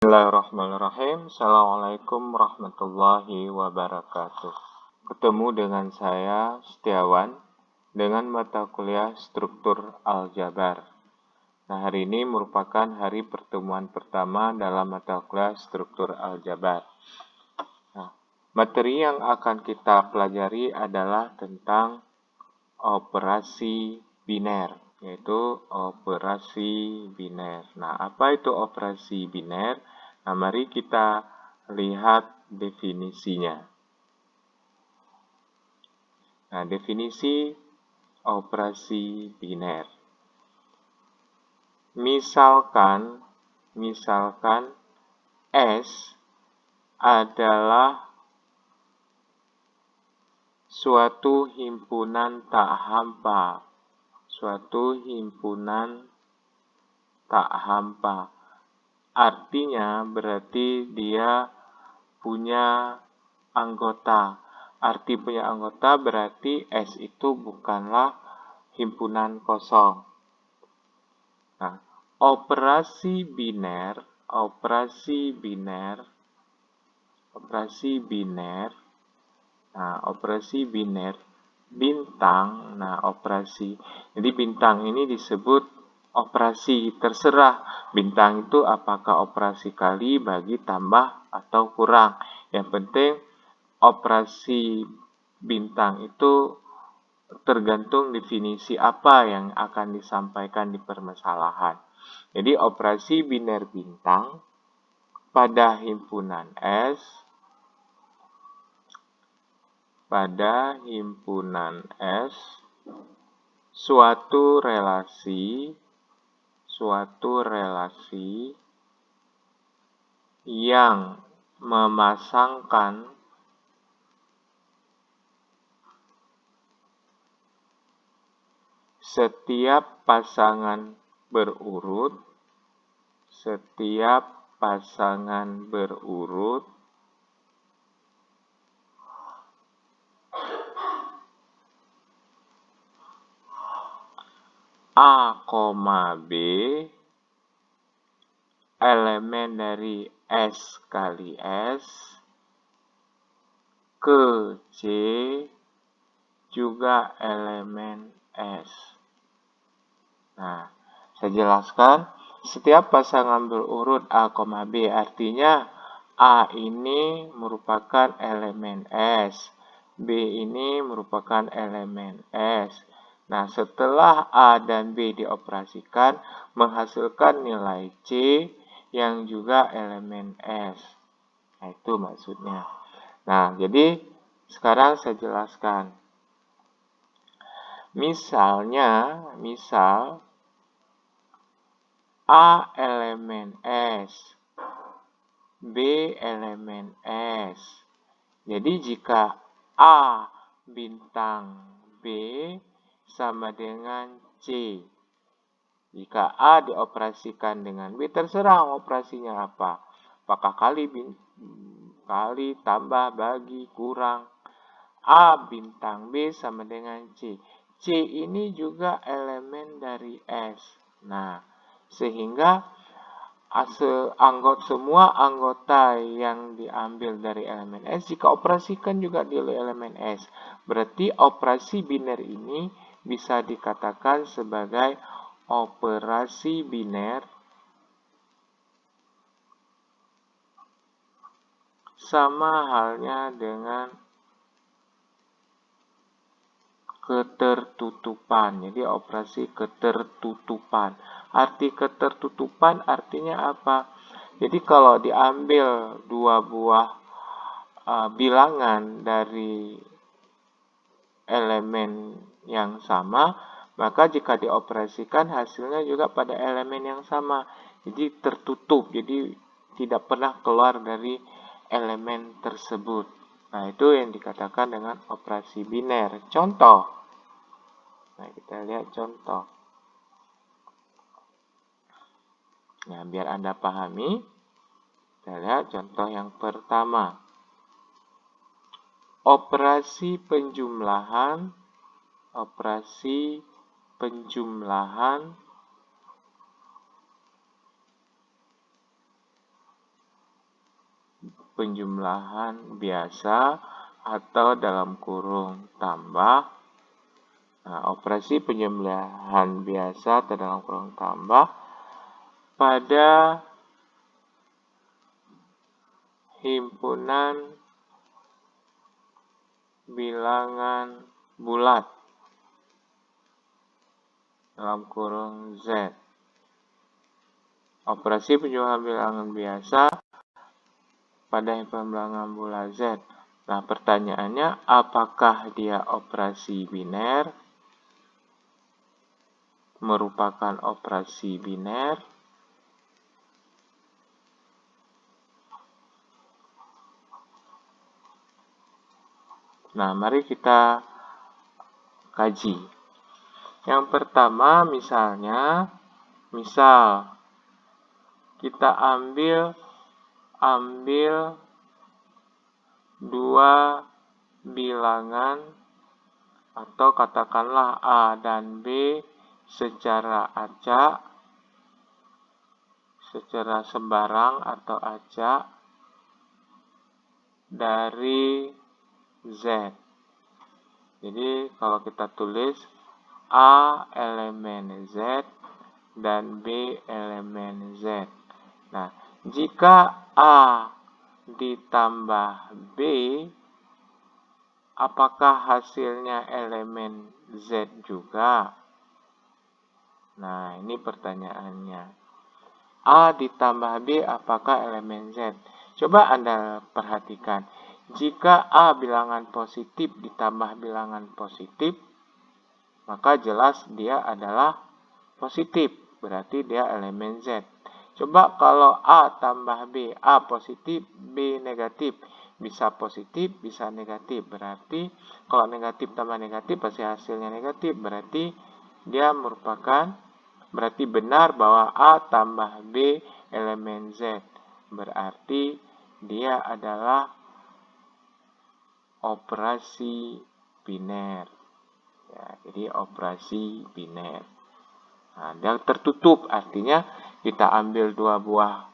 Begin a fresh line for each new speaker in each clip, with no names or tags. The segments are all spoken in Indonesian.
Bismillahirrahmanirrahim. Assalamualaikum warahmatullahi wabarakatuh. Ketemu dengan saya, Setiawan, dengan mata kuliah Struktur Aljabar. Nah, hari ini merupakan hari pertemuan pertama dalam mata kuliah Struktur Aljabar. Nah, materi yang akan kita pelajari adalah tentang operasi biner, yaitu operasi biner. Nah, apa itu operasi biner? Nah, mari kita lihat definisinya. Nah, definisi operasi biner. Misalkan S adalah suatu himpunan tak hampa. Artinya berarti dia punya anggota. Arti punya anggota berarti S itu bukanlah himpunan kosong. Nah, operasi biner, bintang. Nah, operasi. Jadi bintang ini disebut operasi, terserah bintang itu apakah operasi kali, bagi, tambah, atau kurang. Yang penting operasi bintang itu tergantung definisi apa yang akan disampaikan di permasalahan. Jadi operasi biner bintang pada himpunan S suatu relasi yang memasangkan setiap pasangan berurut A, B, elemen dari S kali S, ke C juga elemen S. Nah, saya jelaskan, setiap pasangan berurut A, B artinya A ini merupakan elemen S, B ini merupakan elemen S. Nah, setelah A dan B dioperasikan, menghasilkan nilai C yang juga elemen S. Nah, itu maksudnya. Nah, jadi sekarang saya jelaskan. Misal A elemen S, B elemen S. Jadi jika A bintang B sama dengan C. Jika A dioperasikan dengan B, terserah operasinya apa. Apakah kali, tambah, bagi, kurang. A bintang B sama dengan C. C ini juga elemen dari S. Nah, sehingga semua anggota yang diambil dari elemen S jika operasikan juga di elemen S. Berarti operasi biner ini bisa dikatakan sebagai operasi biner sama halnya dengan ketertutupan. Jadi operasi ketertutupan. Arti ketertutupan artinya apa? Jadi kalau diambil dua buah bilangan dari elemen yang sama, maka jika dioperasikan hasilnya juga pada elemen yang sama. Jadi tertutup, jadi tidak pernah keluar dari elemen tersebut. Nah, itu yang dikatakan dengan operasi biner. Contoh. Nah, kita lihat contoh. Nah, biar Anda pahami, kita lihat contoh yang pertama. Operasi penjumlahan penjumlahan biasa atau dalam kurung tambah. Nah, operasi penjumlahan biasa atau dalam kurung tambah pada himpunan bilangan bulat dalam kurung Z. Operasi penjumlahan bilangan biasa pada himpunan bilangan bulat Z. Nah, pertanyaannya, apakah dia operasi biner? Merupakan operasi biner? Nah, mari kita kaji. Yang pertama, misal kita ambil dua bilangan atau katakanlah A dan B secara acak, secara sembarang atau acak dari Z. Jadi kalau kita tulis A elemen Z dan B elemen Z. Nah, jika A ditambah B, apakah hasilnya elemen Z juga? Nah, ini pertanyaannya. A ditambah B, apakah elemen Z? Coba Anda perhatikan. Jika A bilangan positif ditambah bilangan positif, maka jelas dia adalah positif. Berarti dia elemen Z. Coba kalau A tambah B, A positif, B negatif. Bisa positif, bisa negatif. Berarti kalau negatif tambah negatif pasti hasilnya negatif. Berarti dia berarti benar bahwa A tambah B elemen Z. Berarti dia adalah operasi biner. Ya, jadi operasi biner. Nah, dia tertutup, artinya kita ambil dua buah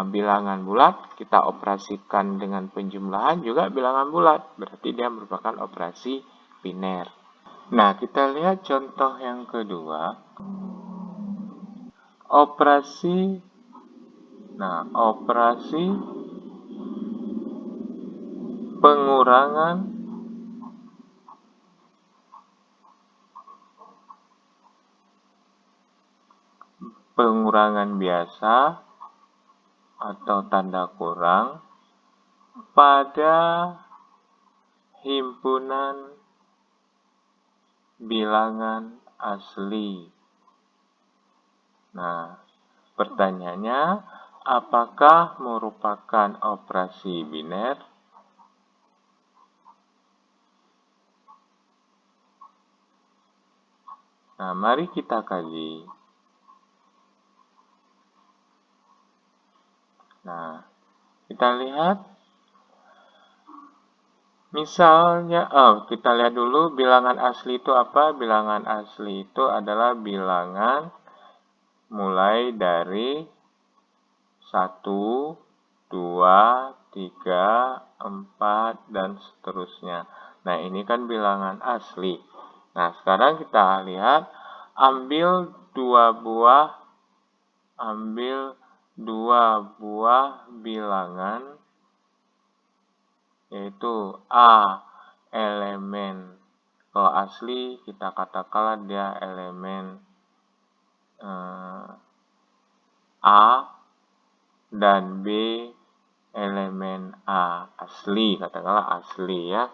bilangan bulat, kita operasikan dengan penjumlahan juga bilangan bulat. Berarti dia merupakan operasi biner. Nah, kita lihat contoh yang kedua. Operasi pengurangan biasa atau tanda kurang pada himpunan bilangan asli. Nah, pertanyaannya, apakah merupakan operasi biner? Nah, mari kita kaji. Nah, kita lihat. Misalnya, kita lihat dulu bilangan asli itu apa? Bilangan asli itu adalah bilangan mulai dari 1, 2, 3, 4, dan seterusnya. Nah, ini kan bilangan asli. Nah, sekarang kita lihat, ambil dua buah bilangan, yaitu A elemen, kalau asli kita katakanlah dia elemen A dan B elemen A, asli, katakanlah asli ya.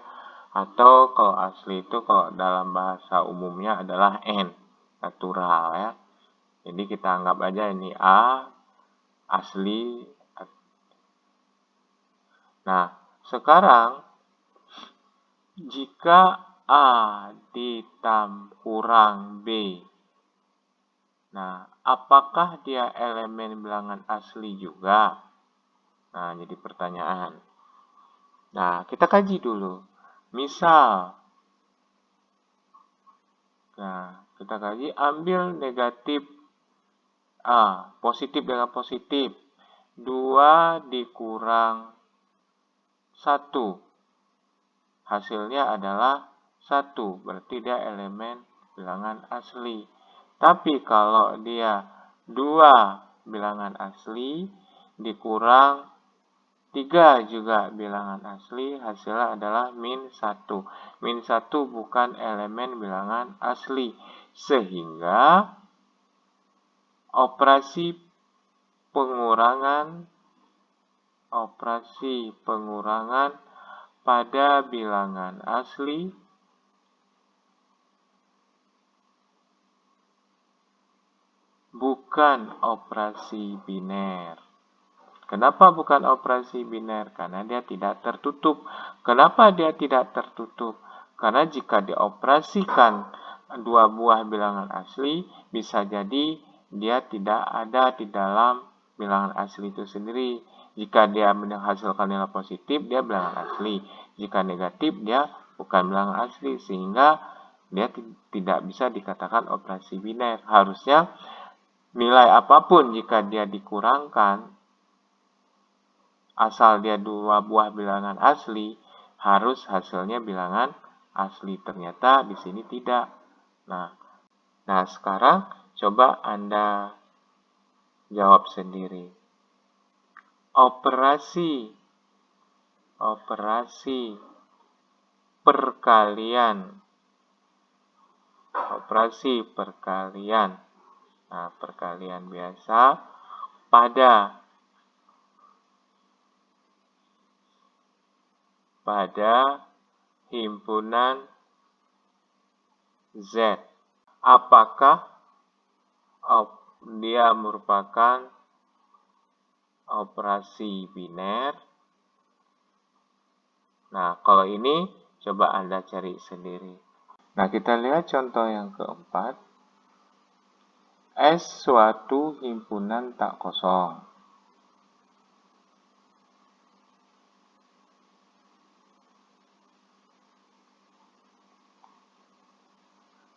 Atau kalau asli itu kalau dalam bahasa umumnya adalah N, natural ya. Jadi kita anggap aja ini A asli. Nah, sekarang jika A kurang B, nah, apakah dia elemen bilangan asli juga? Nah, jadi pertanyaan. Nah, kita kaji dulu. Misal, kita kaji, ambil negatif A, positif dengan positif. 2 dikurang 1. Hasilnya adalah 1, berarti dia elemen bilangan asli. Tapi kalau dia 2 bilangan asli dikurang 3 juga bilangan asli, hasilnya adalah min 1. Min 1 bukan elemen bilangan asli, sehingga operasi pengurangan pada bilangan asli bukan operasi biner. Kenapa bukan operasi biner? Karena dia tidak tertutup. Kenapa dia tidak tertutup? Karena jika dioperasikan 2 buah bilangan asli, bisa jadi dia tidak ada di dalam bilangan asli itu sendiri. Jika dia menghasilkan nilai positif, dia bilangan asli. Jika negatif, dia bukan bilangan asli. Sehingga dia tidak bisa dikatakan operasi biner. Harusnya nilai apapun jika dia dikurangkan, asal dia 2 buah bilangan asli, harus hasilnya bilangan asli. Ternyata di sini tidak. Nah, sekarang coba Anda jawab sendiri. Operasi perkalian. Nah, perkalian biasa pada himpunan Z. Apakah dia merupakan operasi biner? Nah, kalau ini coba Anda cari sendiri. Nah, kita lihat contoh yang keempat. S suatu himpunan tak kosong.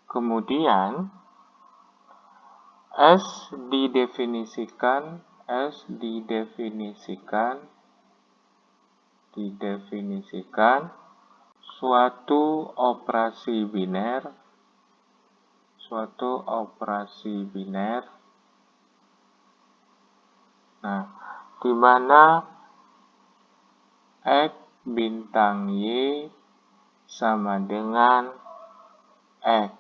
Kemudian S didefinisikan suatu operasi biner Nah, di mana X bintang Y sama dengan X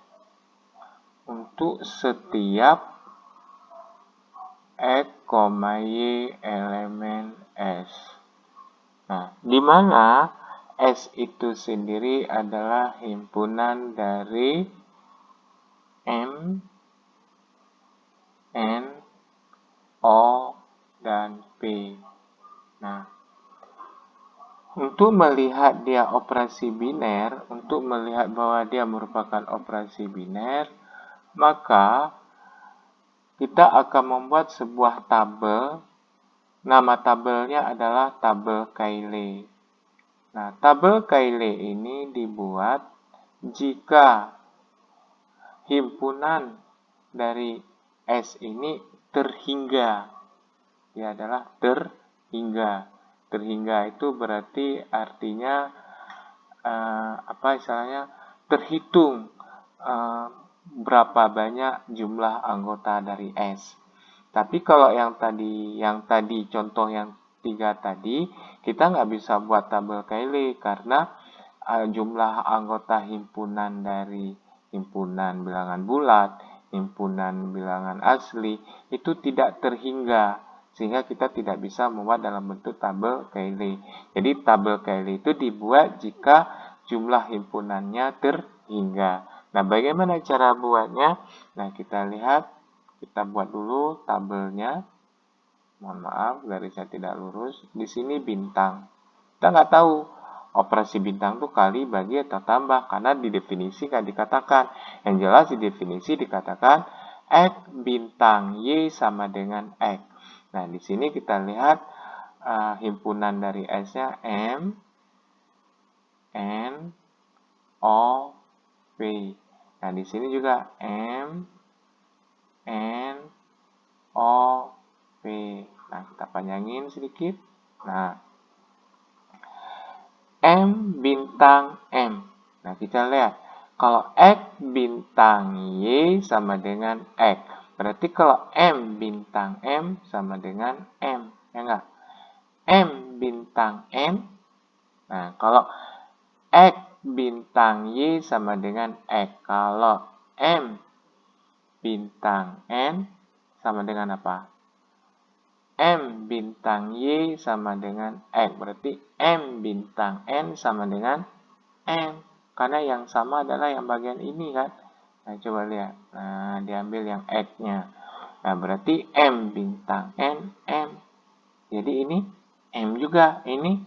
untuk setiap X, Y elemen S. Nah, di mana S itu sendiri adalah himpunan dari M, N, O, dan P. Nah, untuk melihat dia operasi biner, untuk melihat bahwa dia merupakan operasi biner, maka kita akan membuat sebuah tabel. Nama tabelnya adalah tabel Cayley. Nah, tabel Cayley ini dibuat jika himpunan dari S ini terhingga. Dia adalah terhingga. Terhingga itu berarti artinya terhitung berapa banyak jumlah anggota dari S. Tapi kalau yang tadi contoh yang 3 tadi, kita nggak bisa buat tabel Cayley karena jumlah anggota himpunan dari himpunan bilangan bulat, himpunan bilangan asli itu tidak terhingga, sehingga kita tidak bisa membuat dalam bentuk tabel Cayley. Jadi tabel Cayley itu dibuat jika jumlah himpunannya terhingga. Nah, bagaimana cara buatnya? Nah, kita buat dulu tabelnya. Mohon maaf, garisnya tidak lurus. Di sini bintang. Kita nggak tahu operasi bintang itu kali, bagi, atau tambah. Karena di definisi nggak dikatakan. Yang jelas di definisi dikatakan X bintang Y sama dengan X. Nah, di sini kita lihat himpunan dari S-nya M, N, O, P. Nah, di sini juga M, N, O, P. Nah, kita panjangin sedikit. Nah, M bintang M. Nah, kita lihat. Kalau X bintang Y sama dengan X. Berarti kalau M bintang M sama dengan M. Ya enggak? M bintang M. Nah, kalau X bintang Y sama dengan X. Kalau M bintang N sama dengan apa? M bintang Y sama dengan X. Berarti M bintang N sama dengan M. Karena yang sama adalah yang bagian ini kan. Nah, coba lihat. Nah, diambil yang X-nya. Nah, berarti M bintang N, M. Jadi ini M juga. Ini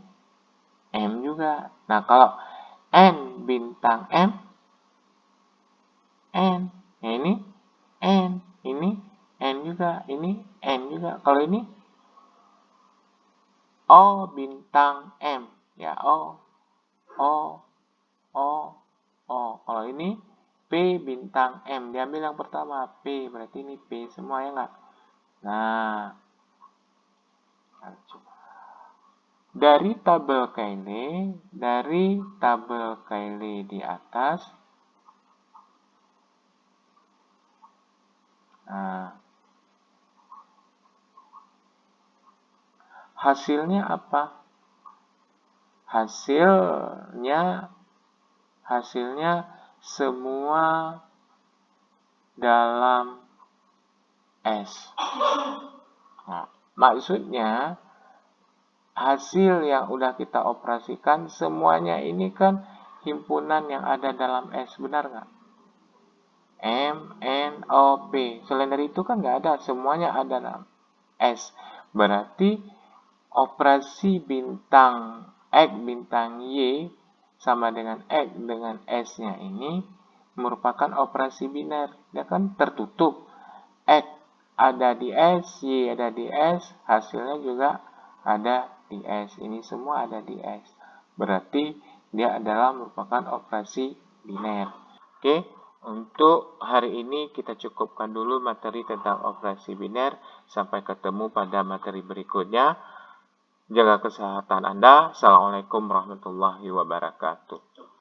M juga. Nah, kalau N bintang M, N. Nah, ini N. Ini N juga. Ini N juga. Kalau ini O bintang M. Ya, O. O. O. O. Kalau ini P bintang M. Diambil yang pertama. P. Berarti ini P semua ya nggak? Nah. Dari tabel Cayley di atas. Nah. Hasilnya apa? Hasilnya semua dalam S. Nah, maksudnya hasil yang udah kita operasikan semuanya ini kan himpunan yang ada dalam S, benar nggak? M, N, O, P. Selain dari itu kan nggak ada, semuanya ada dalam S. Berarti operasi bintang X bintang Y sama dengan X dengan S-nya ini merupakan operasi biner. Dia kan tertutup. X ada di S, Y ada di S, hasilnya juga ada di S. Ini semua ada di S. Berarti dia adalah merupakan operasi biner. Oke, untuk hari ini kita cukupkan dulu materi tentang operasi biner. Sampai ketemu pada materi berikutnya. Jaga kesehatan Anda. Assalamualaikum warahmatullahi wabarakatuh.